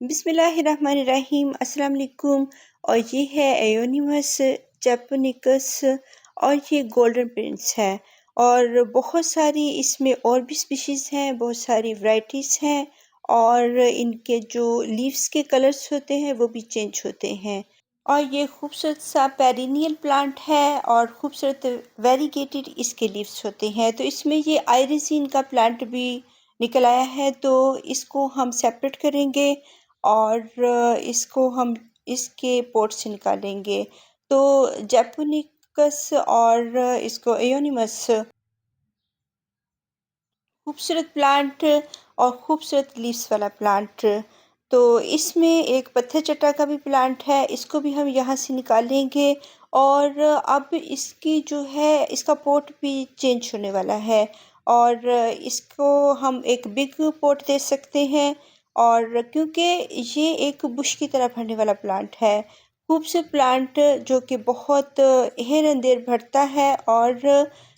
बिस्मिल्लाहिर्रहमानिर्रहीम अस्सलाम वालेकुम। और ये है एयोनिमस जैपोनिकस और ये गोल्डन प्रिंस है। और बहुत सारी इसमें और भी स्पीशीज़ हैं, बहुत सारी वैरायटीज़ हैं। और इनके जो लीव्स के कलर्स होते हैं वो भी चेंज होते हैं। और ये खूबसूरत सा पेरिनियल प्लांट है और खूबसूरत वेरीगेटेड इसके लीव्स होते हैं। तो इसमें ये आयरिसिन का प्लांट भी निकल आया है, तो इसको हम सेपरेट करेंगे और इसको हम इसके पोट से निकालेंगे। तो जैपोनिकस और इसको एयोनिमस खूबसूरत प्लांट और खूबसूरत लीव्स वाला प्लांट। तो इसमें एक पत्थर चट्टा का भी प्लांट है, इसको भी हम यहाँ से निकालेंगे। और अब इसकी जो है इसका पॉट भी चेंज होने वाला है और इसको हम एक बिग पॉट दे सकते हैं। और क्योंकि ये एक बुश की तरह बढ़ने वाला प्लांट है, खूबसूरत प्लांट जो कि बहुत हेर अंदेर बढ़ता है और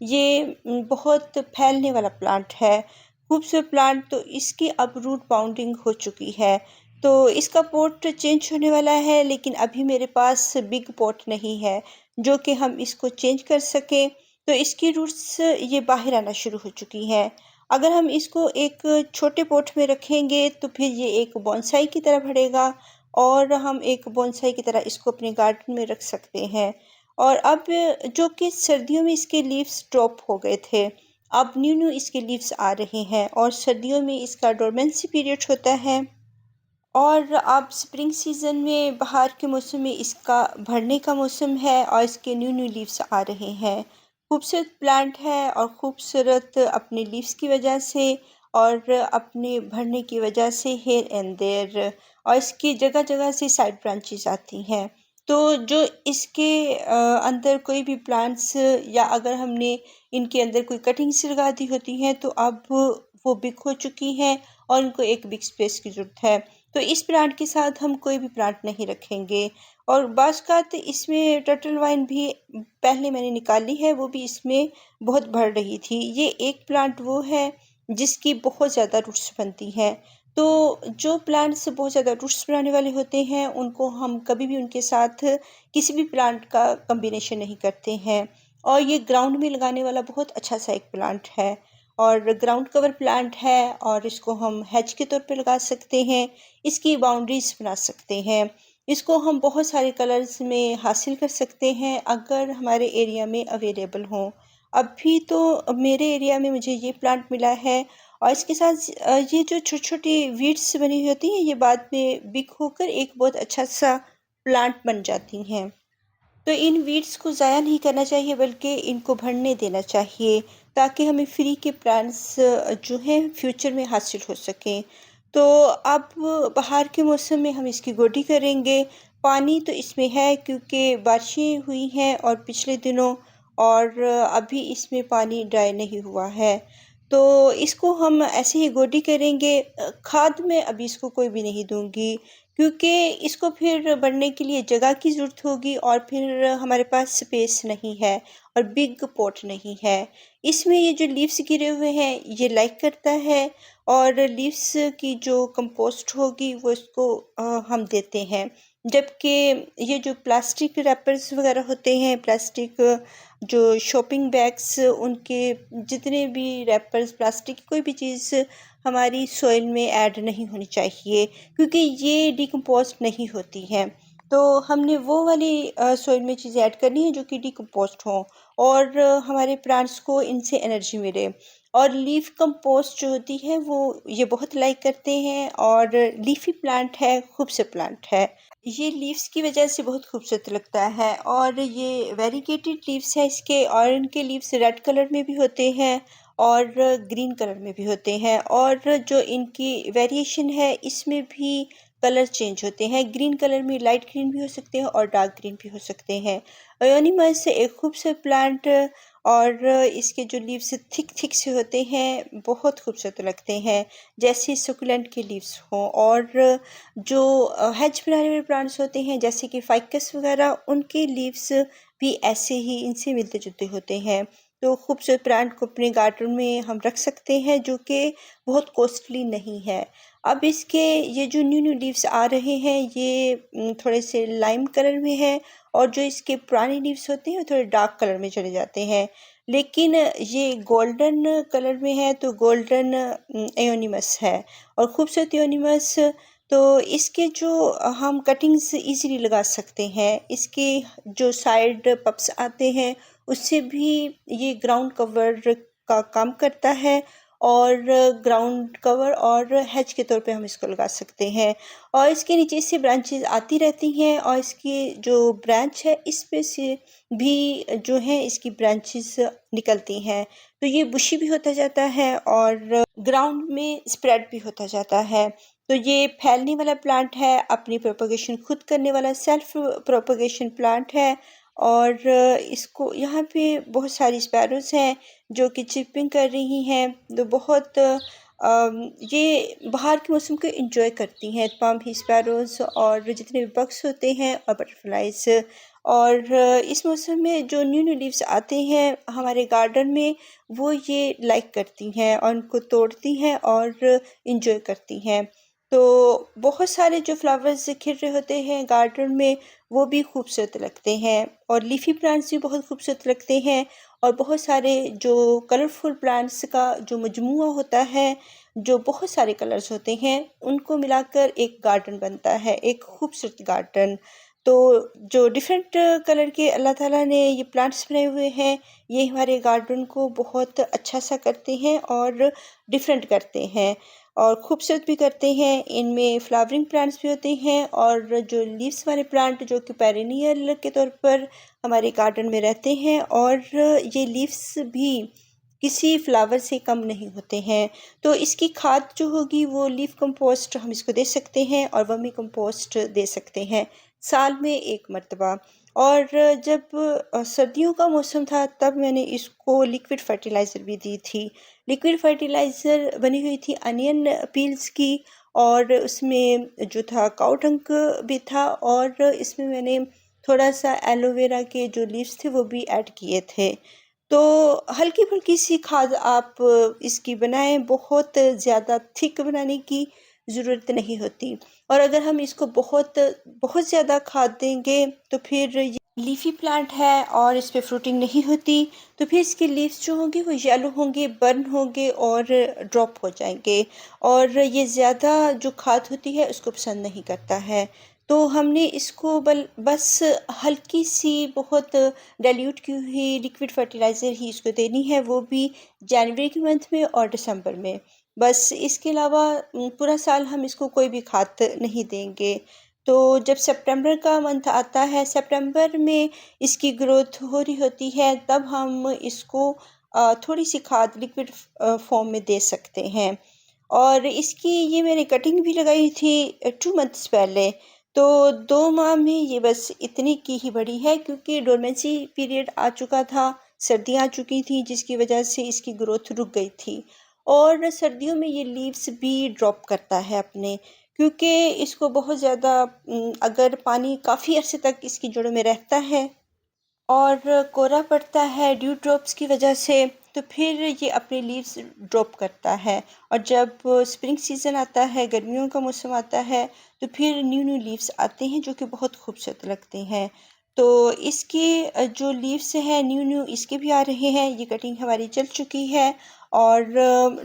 ये बहुत फैलने वाला प्लांट है। खूबसूरत प्लांट, तो इसकी अब रूट बाउंडिंग हो चुकी है। तो इसका पॉट चेंज होने वाला है, लेकिन अभी मेरे पास बिग पॉट नहीं है जो कि हम इसको चेंज कर सकें। तो इसकी रूट्स ये बाहर आना शुरू हो चुकी हैं। अगर हम इसको एक छोटे पॉट में रखेंगे तो फिर ये एक बोनसाई की तरह बढ़ेगा और हम एक बोनसाई की तरह इसको अपने गार्डन में रख सकते हैं। और अब जो कि सर्दियों में इसके लीव्स ड्रॉप हो गए थे, अब न्यू न्यू इसके लीव्स आ रहे हैं और सर्दियों में इसका डोरमेंसी पीरियड होता है। और अब स्प्रिंग सीज़न में बाहर के मौसम में इसका भरने का मौसम है और इसके न्यू न्यू लीव्स आ रहे हैं। खूबसूरत प्लांट है और खूबसूरत अपने लीव्स की वजह से और अपने भरने की वजह से हेयर एंड देयर। और इसकी जगह जगह से साइड ब्रांचेस आती हैं। तो जो इसके अंदर कोई भी प्लांट्स या अगर हमने इनके अंदर कोई कटिंग्स लगा दी होती हैं तो अब वो बिग हो चुकी हैं और उनको एक बिग स्पेस की ज़रूरत है। तो इस प्लांट के साथ हम कोई भी प्लांट नहीं रखेंगे। और बाज़ इसमें टर्टल वाइन भी पहले मैंने निकाली है, वो भी इसमें बहुत बढ़ रही थी। ये एक प्लांट वो है जिसकी बहुत ज़्यादा रूट्स बनती हैं। तो जो प्लांट्स बहुत ज़्यादा रूट्स बनाने वाले होते हैं उनको हम कभी भी उनके साथ किसी भी प्लांट का कम्बिनेशन नहीं करते हैं। और ये ग्राउंड में लगाने वाला बहुत अच्छा सा एक प्लांट है और ग्राउंड कवर प्लांट है और इसको हम हेज के तौर पे लगा सकते हैं। इसकी बाउंड्रीज बना सकते हैं। इसको हम बहुत सारे कलर्स में हासिल कर सकते हैं अगर हमारे एरिया में अवेलेबल हों। अभी तो मेरे एरिया में मुझे ये प्लांट मिला है और इसके साथ ये जो छोटी छोटी वीड्स बनी हुई होती हैं ये बाद में बिग होकर एक बहुत अच्छा सा प्लांट बन जाती हैं। तो इन वीड्स को ज़ाया नहीं करना चाहिए बल्कि इनको बढ़ने देना चाहिए ताकि हमें फ्री के प्लांट्स जो हैं फ्यूचर में हासिल हो सकें। तो अब बाहर के मौसम में हम इसकी गोडी करेंगे। पानी तो इसमें है क्योंकि बारिशें हुई हैं और पिछले दिनों, और अभी इसमें पानी ड्राई नहीं हुआ है। तो इसको हम ऐसे ही गोडी करेंगे। खाद में अभी इसको कोई भी नहीं दूंगी क्योंकि इसको फिर बढ़ने के लिए जगह की ज़रूरत होगी और फिर हमारे पास स्पेस नहीं है और बिग पॉट नहीं है। इसमें ये जो लीव्स गिरे हुए हैं ये लाइक करता है और लीव्स की जो कंपोस्ट होगी वो इसको हम देते हैं। जबकि ये जो प्लास्टिक रैपर्स वगैरह होते हैं, प्लास्टिक जो शॉपिंग बैग्स, उनके जितने भी रैपर्स, प्लास्टिक की कोई भी चीज़ हमारी सॉइल में ऐड नहीं होनी चाहिए क्योंकि ये डिकम्पोज नहीं होती हैं। तो हमने वो वाली सॉइल में चीज़ें ऐड करनी है जो कि डिकम्पोस्ट हों और हमारे प्लांट्स को इनसे एनर्जी मिले। और लीफ कंपोस्ट जो होती है वो ये बहुत लाइक करते हैं और लीफी प्लांट है, खूबसूरत प्लांट है। ये लीव्स की वजह से बहुत खूबसूरत लगता है और ये वेरीगेटेड लीव्स है इसके, और इनके लीव्स रेड कलर में भी होते हैं और ग्रीन कलर में भी होते हैं। और जो इनकी वेरिएशन है इसमें भी कलर चेंज होते हैं। ग्रीन कलर में लाइट ग्रीन भी हो सकते हैं और डार्क ग्रीन भी हो सकते हैं। अयोनिमस एक खूबसूरत प्लांट और इसके जो लीव्स थिक थिक से होते हैं बहुत खूबसूरत लगते हैं, जैसे सुकुलेंट के लीव्स हों। और जो हेज बनाने वाले प्लांट्स होते हैं जैसे कि फाइकस वगैरह, उनके लीव्स भी ऐसे ही इनसे मिलते जुलते होते हैं। तो खूबसूरत प्लांट को अपने गार्डन में हम रख सकते हैं जो कि बहुत कॉस्टली नहीं है। अब इसके ये जो न्यू न्यू लीव्स आ रहे हैं ये थोड़े से लाइम कलर में है, और जो इसके पुराने लीव्स होते हैं वो थोड़े डार्क कलर में चले जाते हैं। लेकिन ये गोल्डन कलर में है, तो गोल्डन एयोनिमस है और खूबसूरत एयोनिमस। तो इसके जो हम कटिंग्स इजीली लगा सकते हैं। इसके जो साइड पप्स आते हैं उससे भी ये ग्राउंड कवर का काम करता है, और ग्राउंड कवर और हैज के तौर पे हम इसको लगा सकते हैं। और इसके नीचे से ब्रांचेस आती रहती हैं, और इसकी जो ब्रांच है इस पे से भी जो है इसकी ब्रांचेस निकलती हैं। तो ये बुशी भी होता जाता है और ग्राउंड में स्प्रेड भी होता जाता है। तो ये फैलने वाला प्लांट है, अपनी प्रोपगेशन खुद करने वाला सेल्फ प्रोपगेशन प्लांट है। और इसको यहाँ पे बहुत सारी स्पैरोज हैं जो कि चिपिंग कर रही हैं। तो बहुत ये बाहर के मौसम को एंजॉय करती हैं, तमाम ही स्पैरोज और जितने भी बग्स होते हैं और बटरफ्लाइज। और इस मौसम में जो न्यू न्यू लीव्स आते हैं हमारे गार्डन में, वो ये लाइक करती हैं और उनको तोड़ती हैं और इंजॉय करती हैं। तो बहुत सारे जो फ्लावर्स खिल रहे होते हैं गार्डन में वो भी खूबसूरत लगते हैं, और लीफी प्लांट्स भी बहुत खूबसूरत लगते हैं। और बहुत सारे जो कलरफुल प्लांट्स का जो मजमूआ होता है, जो बहुत सारे कलर्स होते हैं, उनको मिलाकर एक गार्डन बनता है, एक खूबसूरत गार्डन। तो जो डिफरेंट कलर के अल्लाह ताला ने ये प्लांट्स बनाए हुए हैं, ये हमारे गार्डन को बहुत अच्छा सा करते हैं और डिफरेंट करते हैं और खूबसूरत भी करते हैं। इनमें फ्लावरिंग प्लांट्स भी होते हैं, और जो लीव्स वाले प्लांट जो कि पेरेनियल के तौर पर हमारे गार्डन में रहते हैं, और ये लीव्स भी किसी फ्लावर से कम नहीं होते हैं। तो इसकी खाद जो होगी वो लीफ कंपोस्ट हम इसको दे सकते हैं, और वर्मी कंपोस्ट दे सकते हैं साल में एक मरतबा। और जब सर्दियों का मौसम था तब मैंने इसको लिक्विड फर्टिलाइज़र भी दी थी। लिक्विड फर्टिलाइज़र बनी हुई थी अनियन पील्स की, और उसमें जो था काऊ डंक भी था, और इसमें मैंने थोड़ा सा एलोवेरा के जो लीव्स थे वो भी ऐड किए थे। तो हल्की फुल्की सी खाद आप इसकी बनाएं, बहुत ज़्यादा थिक बनाने की ज़रूरत नहीं होती। और अगर हम इसको बहुत बहुत ज़्यादा खाद देंगे तो फिर ये लीफी प्लांट है और इस पे फ्रूटिंग नहीं होती, तो फिर इसके लीव्स जो होंगे वो येलो होंगे, बर्न होंगे और ड्रॉप हो जाएंगे, और ये ज़्यादा जो खाद होती है उसको पसंद नहीं करता है। तो हमने इसको बस हल्की सी बहुत डाइल्यूट की हुई लिक्विड फर्टिलाइज़र ही इसको देनी है, वो भी जनवरी के मंथ में और दिसंबर में। बस इसके अलावा पूरा साल हम इसको कोई भी खाद नहीं देंगे। तो जब सितंबर का मंथ आता है, सितंबर में इसकी ग्रोथ हो रही होती है, तब हम इसको थोड़ी सी खाद लिक्विड फॉर्म में दे सकते हैं। और इसकी ये मैंने कटिंग भी लगाई थी 2 मंथ्स पहले। तो 2 माह में ये बस इतनी की ही बड़ी है, क्योंकि डोरमेंसी पीरियड आ चुका था, सर्दियाँ आ चुकी थी जिसकी वजह से इसकी ग्रोथ रुक गई थी। और सर्दियों में ये लीव्स भी ड्रॉप करता है अपने, क्योंकि इसको बहुत ज़्यादा अगर पानी काफ़ी अरसे तक इसकी जड़ों में रहता है और कोहरा पड़ता है ड्यू ड्रॉप्स की वजह से, तो फिर ये अपने लीव्स ड्रॉप करता है। और जब स्प्रिंग सीज़न आता है, गर्मियों का मौसम आता है, तो फिर न्यू न्यू लीव्स आते हैं जो कि बहुत खूबसूरत लगते हैं। तो इसके जो लीव्स हैं न्यू न्यू इसके भी आ रहे हैं। ये कटिंग हमारी चल चुकी है और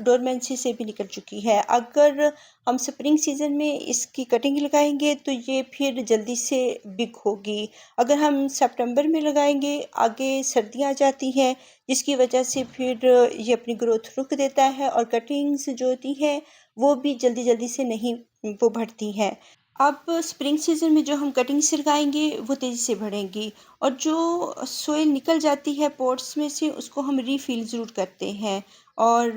डोरमेंसी से भी निकल चुकी है। अगर हम स्प्रिंग सीज़न में इसकी कटिंग लगाएंगे तो ये फिर जल्दी से बिग होगी। अगर हम सितंबर में लगाएंगे, आगे सर्दियाँ आ जाती हैं जिसकी वजह से फिर ये अपनी ग्रोथ रुक देता है, और कटिंग्स जो होती हैं वो भी जल्दी जल्दी से नहीं वो बढ़ती हैं। अब स्प्रिंग सीज़न में जो हम कटिंग्स लगाएंगे वो तेज़ी से बढ़ेंगी, और जो सोइल निकल जाती है पॉट्स में से उसको हम रीफिल ज़रूर करते हैं। और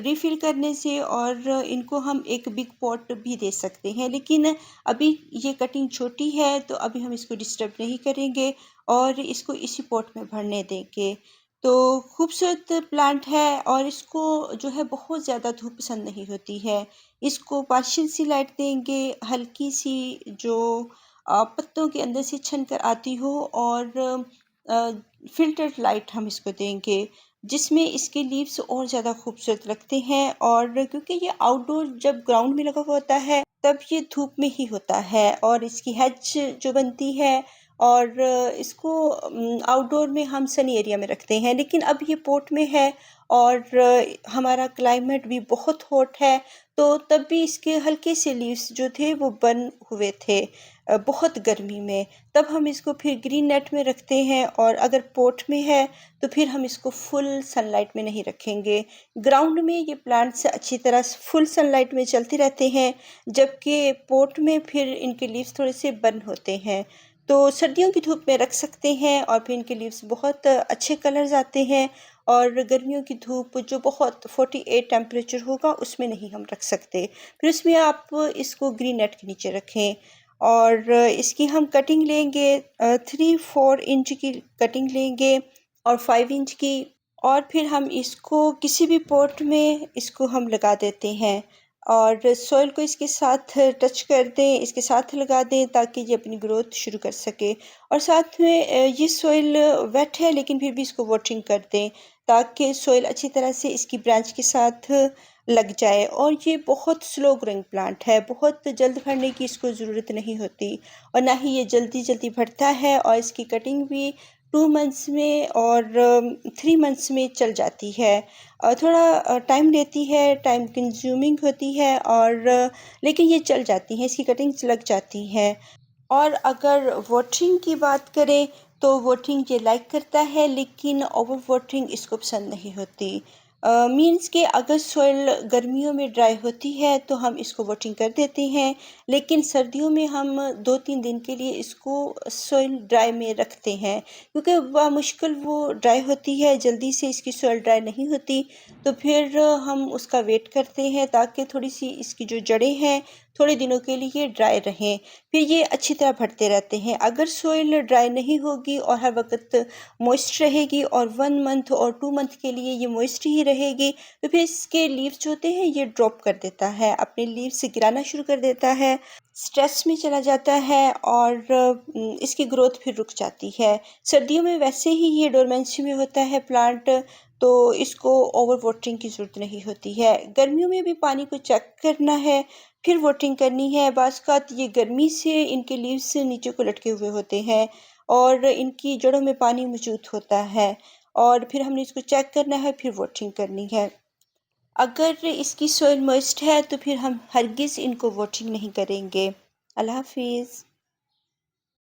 रीफिल करने से और इनको हम एक बिग पॉट भी दे सकते हैं, लेकिन अभी ये कटिंग छोटी है तो अभी हम इसको डिस्टर्ब नहीं करेंगे और इसको इसी पॉट में भरने देंगे। तो खूबसूरत प्लांट है, और इसको जो है बहुत ज़्यादा धूप पसंद नहीं होती है। इसको पार्शियल सी लाइट देंगे, हल्की सी जो पत्तों के अंदर से छन कर आती हो, और फिल्टर्ड लाइट हम इसको देंगे। जिसमें इसके लीव्स और ज़्यादा खूबसूरत लगते हैं। और क्योंकि ये आउटडोर जब ग्राउंड में लगा हुआ होता है तब ये धूप में ही होता है, और इसकी हैच जो बनती है, और इसको आउटडोर में हम सनी एरिया में रखते हैं। लेकिन अब ये पोट में है और हमारा क्लाइमेट भी बहुत हॉट है, तो तब भी इसके हल्के से लीव्स जो थे वो बर्न हुए थे बहुत गर्मी में। तब हम इसको फिर ग्रीन नेट में रखते हैं, और अगर पोट में है तो फिर हम इसको फुल सनलाइट में नहीं रखेंगे। ग्राउंड में ये प्लांट्स अच्छी तरह फुल सनलाइट में चलते रहते हैं, जबकि पोट में फिर इनके लीव्स थोड़े से बर्न होते हैं। तो सर्दियों की धूप में रख सकते हैं और फिर इनके लीव्स बहुत अच्छे कलर्स आते हैं। और गर्मियों की धूप जो बहुत 48 टेम्परेचर होगा उसमें नहीं हम रख सकते। फिर उसमें आप इसको ग्रीन नेट के नीचे रखें। और इसकी हम कटिंग लेंगे, 3-4 इंच की कटिंग लेंगे और 5 इंच की। और फिर हम इसको किसी भी पॉट में इसको हम लगा देते हैं, और सॉइल को इसके साथ टच कर दें, इसके साथ लगा दें ताकि ये अपनी ग्रोथ शुरू कर सके। और साथ में ये सॉइल वेट है लेकिन फिर भी इसको वाटरिंग कर दें ताकि सॉइल अच्छी तरह से इसकी ब्रांच के साथ लग जाए। और ये बहुत स्लो ग्रोइंग प्लांट है, बहुत जल्द भरने की इसको ज़रूरत नहीं होती, और ना ही ये जल्दी जल्दी भरता है। और इसकी कटिंग भी 2 मंथ्स में और 3 मंथ्स में चल जाती है। थोड़ा टाइम लेती है, टाइम कंज्यूमिंग होती है, और लेकिन ये चल जाती हैं, इसकी कटिंग्स लग जाती हैं। और अगर वाटरिंग की बात करें तो वाटरिंग ये लाइक करता है, लेकिन ओवर वाटरिंग इसको पसंद नहीं होती। मीन्स कि अगर सॉइल गर्मियों में ड्राई होती है तो हम इसको वाटरिंग कर देते हैं, लेकिन सर्दियों में हम 2-3 दिन के लिए इसको सॉइल ड्राई में रखते हैं, क्योंकि मुश्किल वो ड्राई होती है, जल्दी से इसकी सॉइल ड्राई नहीं होती। तो फिर हम उसका वेट करते हैं ताकि थोड़ी सी इसकी जो जड़ें हैं थोड़े दिनों के लिए ड्राई रहें, फिर ये अच्छी तरह भरते रहते हैं। अगर सॉइल ड्राई नहीं होगी और हर वक्त मॉइस्ट रहेगी और 1 मंथ और 2 मंथ के लिए ये मॉइस्ट ही रहेगी, तो फिर इसके लीव्स जो होते हैं ये ड्रॉप कर देता है, अपने लीव्स से गिराना शुरू कर देता है, स्ट्रेस में चला जाता है, और इसकी ग्रोथ फिर रुक जाती है। सर्दियों में वैसे ही ये डोरमेंसी में होता है प्लांट, तो इसको ओवर वाटरिंग की ज़रूरत नहीं होती है। गर्मियों में भी पानी को चेक करना है, फिर वाटरिंग करनी है। बाज़ ये गर्मी से इनके लीव्स से नीचे को लटके हुए होते हैं और इनकी जड़ों में पानी मौजूद होता है, और फिर हमने इसको चेक करना है, फिर वाटरिंग करनी है। अगर इसकी सॉइल मॉइस्ट है तो फिर हम हरगिज़ इनको वाटरिंग नहीं करेंगे। अल्लाह हाफिज़।